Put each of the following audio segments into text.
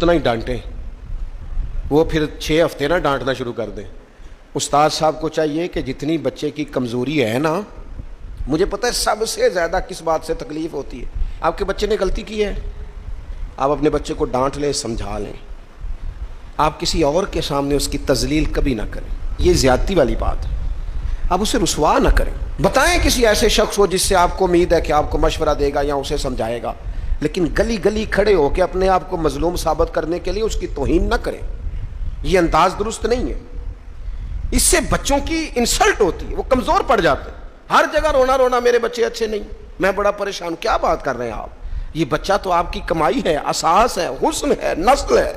उतना ही डांटें, वो फिर 6 हफ्ते ना डांटना शुरू कर दें। उस्ताद साहब को चाहिए कि जितनी बच्चे की कमज़ोरी है ना, मुझे पता है सबसे ज़्यादा किस बात से तकलीफ़ होती है। आपके बच्चे ने गलती की है, आप अपने बच्चे को डांट लें, समझा लें, आप किसी और के सामने उसकी तजलील कभी ना करें, ये ज़्यादती वाली बात है। आप उसे रुसवा ना करें, बताएं किसी ऐसे शख्स को जिससे आपको उम्मीद है कि आपको मशवरा देगा या उसे समझाएगा, लेकिन गली गली खड़े होकर अपने आप को मजलूम साबित करने के लिए उसकी तौहीन ना करें, ये अंदाज दुरुस्त नहीं है। इससे बच्चों की इंसल्ट होती है, वो कमज़ोर पड़ जाते हैं। हर जगह रोना रोना मेरे बच्चे अच्छे नहीं, मैं बड़ा परेशान। क्या बात कर रहे हैं आप? ये बच्चा तो आपकी कमाई है, असास है, हुस्न है, नस्ल है,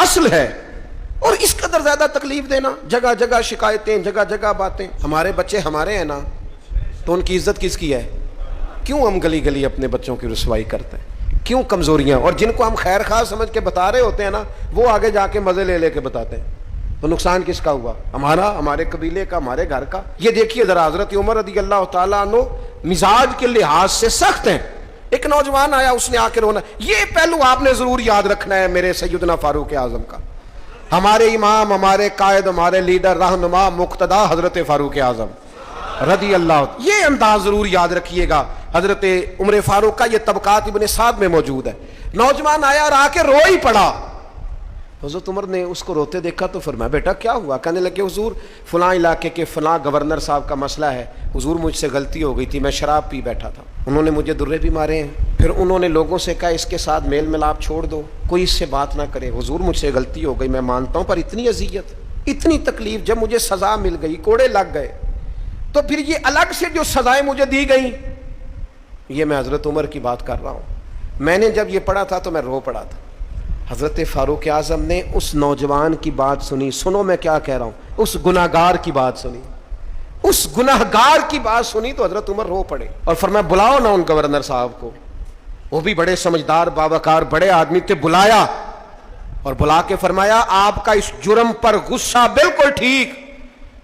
असल है, और इस कदर ज्यादा तकलीफ देना, जगह जगह शिकायतें, जगह जगह बातें। हमारे बच्चे हमारे हैं ना, तो उनकी इज्जत किसकी है? क्यों हम गली गली अपने बच्चों की रुसवाई करते हैं? क्यों कमजोरियां? और जिनको हम खैर खा समझ के बता रहे होते हैं ना, वो आगे जाके मजे ले लेके बताते हैं, तो नुकसान किसका हुआ? हमारा, हमारे कबीले का, हमारे घर का। ये देखिए जरा, हजरत उमर रज़ी अल्लाह तआला अन्हु मिजाज के लिहाज से सख्त हैं। एक नौजवान आया, उसने आके रोना। ये पहलू आपने जरूर याद रखना है मेरे सैयदना फारूक आजम का, हमारे इमाम, हमारे कायद, हमारे लीडर, रहनुमा, मुक्तदा हजरत फारूक आजम रज़ी अल्लाह, ये अंदाज जरूर याद रखिएगा। हजरत उमर फारूक का ये तबकात इब्ने साद में मौजूद है। नौजवान आया और आके रो ही पड़ा। हज़रत उमर ने उसको रोते देखा तो फरमाया, बेटा क्या हुआ? कहने लगे, हुजूर फलां इलाके के फलां गवर्नर साहब का मसला है, हुजूर मुझसे गलती हो गई थी, मैं शराब पी बैठा था, उन्होंने मुझे दुर्रे भी मारे हैं, फिर उन्होंने लोगों से कहा इसके साथ मेल मिलाप छोड़ दो, कोई इससे बात ना करे। हुजूर मुझसे गलती हो गई, मैं मानता हूँ, पर इतनी अजियत, इतनी तकलीफ, जब मुझे सजा मिल गई, कोड़े लग गए, तो फिर ये अलग से जो सजाएं मुझे दी गई, ये मैं हजरत उमर की बात कर रहा हूँ। मैंने जब ये पढ़ा था तो मैं रो पड़ा था। हजरत फारूक आजम ने उस नौजवान की बात सुनी, सुनो मैं क्या कह रहा हूं, उस गुनाहगार की बात सुनी, उस गुनाहगार की बात सुनी तो हजरत उमर रो पड़े और फरमाया, बुलाओ ना उन गवर्नर साहब को, वो भी बड़े समझदार, बावकार, बड़े आदमी थे। बुलाया और बुला के फरमाया, आपका इस जुर्म पर गुस्सा बिल्कुल ठीक,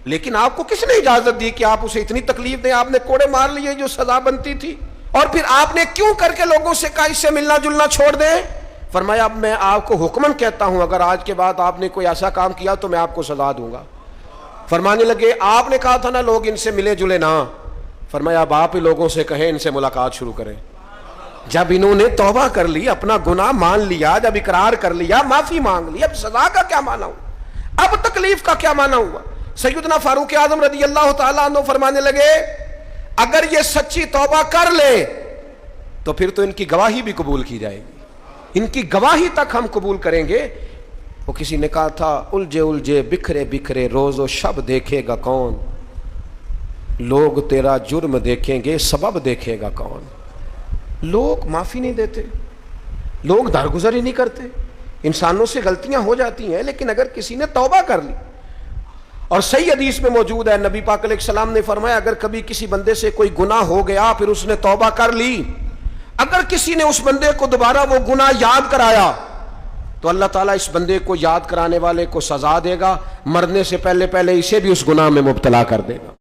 लेकिन आपको किसने इजाजत दी कि आप उसे इतनी तकलीफ दें? आपने कोड़े मार लिए जो सजा बनती थी, और फिर आपने क्यों करके लोगों से कहा इससे मिलना जुलना छोड़ दें? फरमाया, अब मैं आपको हुक्मन कहता हूं, अगर आज के बाद आपने कोई ऐसा काम किया तो मैं आपको सजा दूंगा। फरमाने लगे, आपने कहा था ना लोग इनसे मिले जुले ना। फरमाया, अब आप ही लोगों से कहें इनसे मुलाकात शुरू करें। जब इन्होंने तौबा कर ली, अपना गुनाह मान लिया, जब इकरार कर लिया, माफी मांग ली, अब सजा का क्या माना हुआ? अब तकलीफ का क्या माना हुआ? सैयदना फारूक आजम रज़ी अल्लाह तआला अन्हु फरमाने लगे, अगर ये सच्ची तौबा कर ले तो फिर तो इनकी गवाही भी कबूल की जाएगी, इनकी गवाही तक हम कबूल करेंगे। वो किसी ने कहा था, उलझे उलझे बिखरे बिखरे रोजो शब देखेगा कौन, लोग तेरा जुर्म देखेंगे सबब देखेगा कौन। लोग माफी नहीं देते, लोग दरगुजर ही नहीं करते। इंसानों से गलतियां हो जाती हैं, लेकिन अगर किसी ने तौबा कर ली, और सही हदीस में मौजूद है, नबी पाक अलैहिस्सलाम ने फरमाया, अगर कभी किसी बंदे से कोई गुनाह हो गया, फिर उसने तौबा कर ली, अगर किसी ने उस बंदे को दोबारा वो गुनाह याद कराया, तो अल्लाह ताला इस बंदे को याद कराने वाले को सजा देगा, मरने से पहले पहले इसे भी उस गुनाह में मुब्तला कर देगा।